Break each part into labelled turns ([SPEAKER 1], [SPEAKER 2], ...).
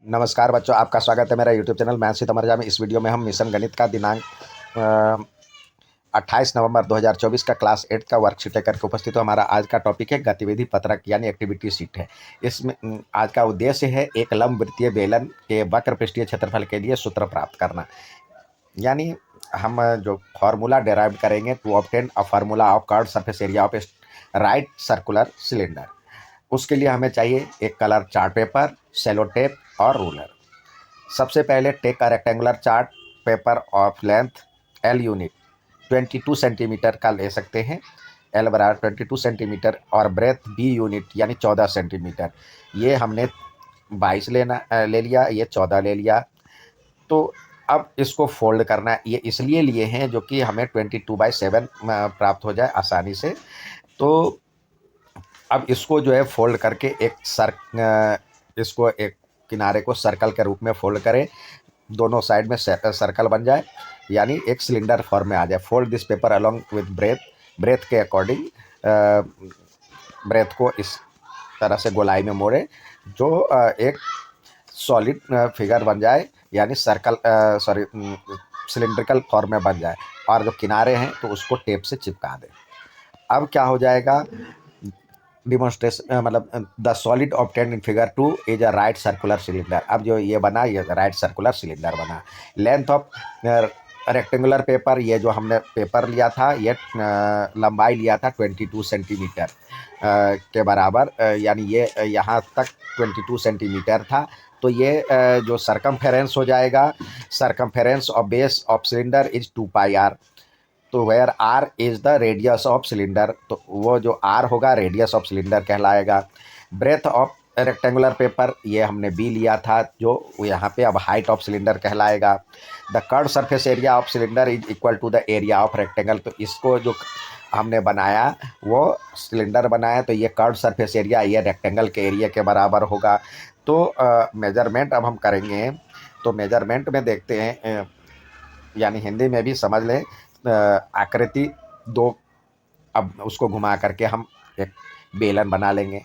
[SPEAKER 1] नमस्कार बच्चों, आपका स्वागत है मेरा YouTube channel maths with Amarja में। इस वीडियो में हम मिशन गणित का दिनांक 28 नवंबर 2024 का क्लास 8 का वर्कशीट लेकर के उपस्थित हो। हमारा आज का टॉपिक है गतिविधि पत्रक यानी एक्टिविटी शीट है। इसमें आज का उद्देश्य है एक लंबवृत्तीय बेलन के वक्र पृष्ठीय क्षेत्रफल के लिए सूत्र प्राप्त करना। यानी हम जो फॉर्मूला डेराइव करेंगे to obtain a formula of curved surface area of right circular cylinder. उसके लिए हमें चाहिए एक colour chart paper, sellotape और रूलर। सबसे पहले take a rectangular chart paper of length l unit 22 centimetre का ले सकते हैं। एल बराबर 22 सेंटीमीटर और ब्रेथ बी यूनिट यानी 14 सेंटीमीटर। ये हमने 22 ले लिया, ये 14 ले लिया। तो अब इसको फोल्ड करना है। ये इसलिए लिए हैं जो कि हमें 22/7 प्राप्त हो जाए आसानी से। तो अब इसको जो है फोल्ड करके इसको एक किनारे को सर्कल के रूप में फोल्ड करें, दोनों साइड में सर्कल बन जाए, यानी एक सिलेंडर फॉर्म में आ जाए। Fold this paper along with breadth के अकॉर्डिंग ब्रेथ को इस तरह से गोलाई में मोड़े जो एक सॉलिड फिगर बन जाए, यानी सिलेंड्रिकल फॉर्म में बन जाए। और जो किनारे हैं तो उसको टेप से चिपका दें। अब क्या हो जाएगा, डिमॉन्स्ट्रेशन मतलब the solid obtained in figure 2 is a right circular cylinder. अब जो ये बना, ये राइट सर्कुलर सिलेंडर बना। लेंथ ऑफ रेक्टेंगुलर पेपर, ये जो हमने पेपर लिया था, ये लंबाई लिया था 22 सेंटीमीटर के बराबर, यानी ये यहाँ तक 22 सेंटीमीटर था। तो ये जो सरकमफेरेंस हो जाएगा, circumference of base of cylinder is 2πr। तो where r is the radius of cylinder, तो वो जो आर होगा रेडियस ऑफ सिलेंडर कहलाएगा। ब्रेथ ऑफ रेक्टेंगुलर पेपर, ये हमने बी लिया था, जो यहाँ पे अब हाइट ऑफ सिलेंडर कहलाएगा। The curved surface area of cylinder is equal to the area of rectangle. तो इसको जो हमने बनाया, वो सिलेंडर बनाया, तो ये कर्व्ड सरफेस एरिया ये रेक्टेंगल के एरिया के बराबर होगा। तो मेजरमेंट अब हम करेंगे। तो मेजरमेंट में देखते हैं, यानी हिंदी में भी समझ लें, आकृति दो, अब उसको घुमा करके हम एक बेलन बना लेंगे।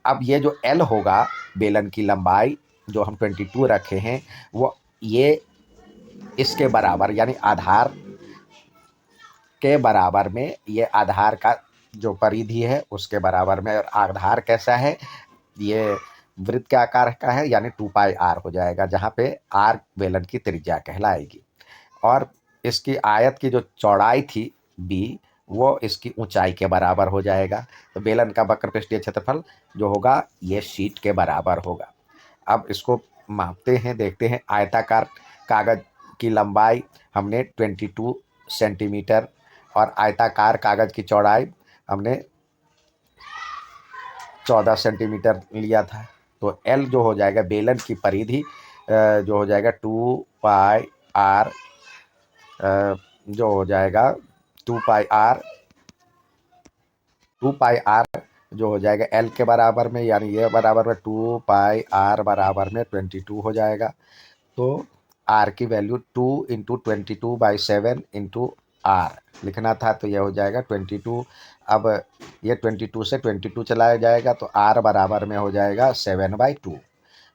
[SPEAKER 1] अब ये जो एल होगा, बेलन की लंबाई जो हम 22 रखे हैं, वो ये इसके बराबर, यानी आधार के बराबर में, ये आधार का जो परिधि है उसके बराबर में। और आधार कैसा है, ये वृत्त के आकार का है, यानी 2πr हो जाएगा, जहाँ पे आर बेलन की त्रिज्या कहलाएगी। और इसकी आयत की जो चौड़ाई थी बी, वो इसकी ऊंचाई के बराबर हो जाएगा। तो बेलन का वक्र पृष्ठीय क्षेत्रफल जो होगा ये शीट के बराबर होगा। अब इसको मापते हैं, देखते हैं। आयताकार कागज़ की लंबाई हमने 22 सेंटीमीटर और आयताकार कागज़ की चौड़ाई हमने 14 सेंटीमीटर लिया था। तो एल जो हो जाएगा, बेलन की परिधि जो हो जाएगा 2πr, जो हो जाएगा 2πr जो हो जाएगा एल के बराबर में, यानी ये बराबर में 2πr बराबर में 22 हो जाएगा। तो आर की वैल्यू 2 इंटू 22/7 इंटू आर लिखना था, तो ये हो जाएगा 22। अब ये 22 से 22 चलाया जाएगा, तो आर बराबर में हो जाएगा 7/2।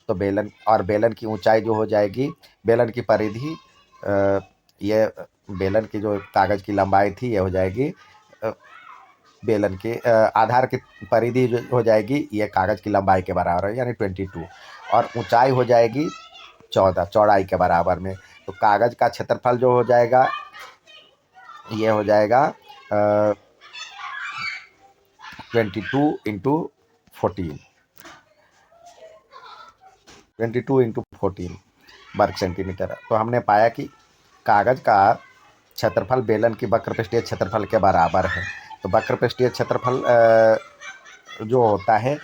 [SPEAKER 1] तो बेलन की ऊंचाई जो हो जाएगी, बेलन की परिधि, ये बेलन की जो कागज़ की लंबाई थी, ये हो जाएगी बेलन के आधार की परिधि जो हो जाएगी, ये कागज़ की लंबाई के बराबर है, यानी 22। और ऊंचाई हो जाएगी 14 चौड़ाई के बराबर में। तो कागज़ का क्षेत्रफल जो हो जाएगा, ये हो जाएगा 22 इंटू 14 वर्ग सेंटीमीटर। तो हमने पाया कि कागज़ का क्षेत्रफल बेलन की वक्र पृष्ठीय क्षेत्रफल के बराबर है। तो वक्र पृष्ठीय क्षेत्रफल जो होता है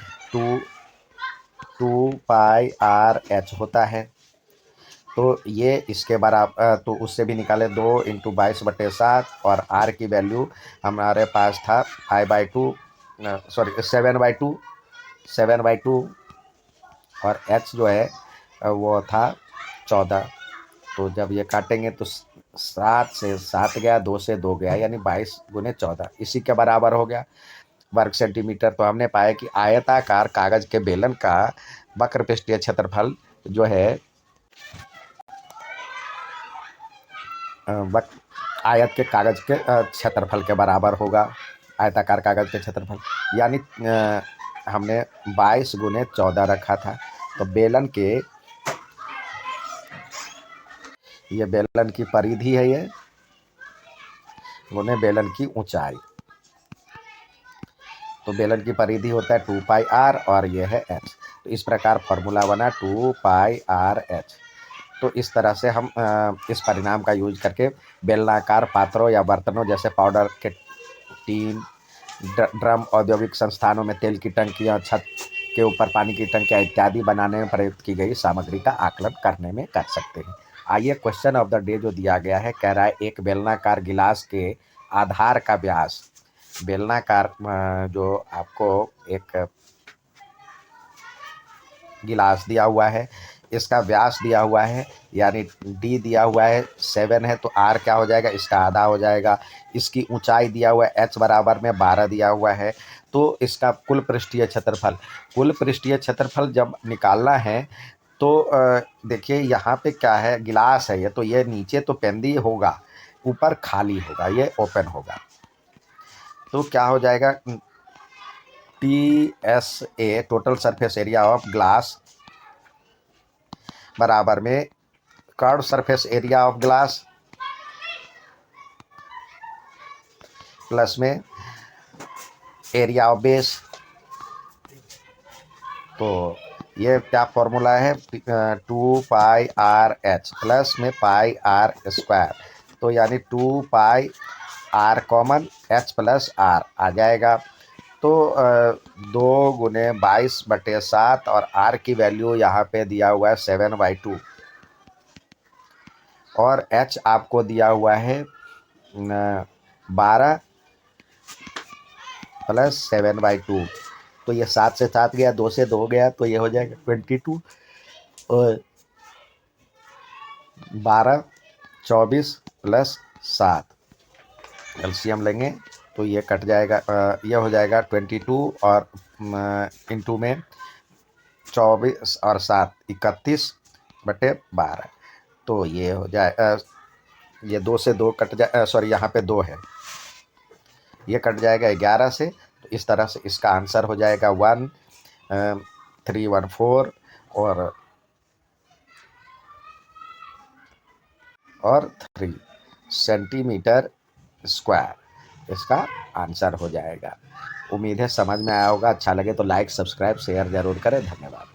[SPEAKER 1] 2πrh होता है। तो ये इसके बराबर, तो उससे भी निकाले 2 इंटू 22/7, और आर की वैल्यू हमारे पास था 7/2, और एच जो है वो था 14। तो जब ये काटेंगे तो 7 से 7 गया, 2 से 2 गया, यानी 22 गुने 14 इसी के बराबर हो गया वर्ग सेंटीमीटर। तो हमने पाया कि आयताकार कागज़ के बेलन का वक्र पृष्ठीय क्षेत्रफल जो है वक्त आयत के कागज के क्षेत्रफल के बराबर होगा, आयताकार कागज के क्षेत्रफल, यानी हमने 22 गुने 14 रखा था। तो बेलन के, ये बेलन की परिधि है, ये गुने बेलन की ऊंचाई। तो बेलन की परिधि होता है 2πr और ये है h। तो इस प्रकार फॉर्मूला बना 2πr/h। तो इस तरह से हम इस परिणाम का यूज करके बेलनाकार पात्रों या बर्तनों जैसे पाउडर के टीन, ड्रम, औद्योगिक संस्थानों में तेल की टंकियां, छत के ऊपर पानी की टंकियां इत्यादि बनाने में प्रयुक्त की गई सामग्री का आकलन करने में कर सकते हैं। आइए क्वेश्चन ऑफ द डे जो दिया गया है, कह रहा है एक बेलनाकार गिलास के आधार का व्यास, बेलनाकार जो आपको एक गिलास दिया हुआ है, इसका व्यास दिया हुआ है, यानी d दिया हुआ है 7 है, तो r क्या हो जाएगा, इसका आधा हो जाएगा। इसकी ऊंचाई दिया हुआ है h बराबर में 12 दिया हुआ है। तो इसका कुल पृष्ठीय क्षेत्रफल जब निकालना है तो देखिए यहाँ पे क्या है, गिलास है ये, तो ये नीचे तो पेंदी होगा, ऊपर खाली होगा, ये ओपन होगा। तो क्या हो जाएगा, TSA total surface area of glass बराबर में curve surface area of glass plus में एरिया ऑफ बेस। तो ये क्या फॉर्मूला है, 2πr/h प्लस में πr²। तो यानी 2πr common, h plus r आ जाएगा। तो 2 गुने 22/7 और r की वैल्यू यहाँ पे दिया हुआ है 7/2 और h आपको दिया हुआ है 12 प्लस 7/2। तो ये 7 से 7 गया, 2 से 2 गया, तो ये हो जाएगा 22 और 12 24 प्लस 7 एलसीएम लेंगे तो ये कट जाएगा, ये हो जाएगा 22 और इंटू में 24 और 7 31/12। तो ये हो जाए, ये 2 से 2 कट जाए, सॉरी यहाँ पे 2 है, ये कट जाएगा 11 से। तो इस तरह से इसका आंसर हो जाएगा 1314 और 3 सेंटीमीटर स्क्वायर इसका आंसर हो जाएगा। उम्मीद है समझ में आया होगा। अच्छा लगे तो लाइक, सब्सक्राइब, शेयर जरूर करें। धन्यवाद।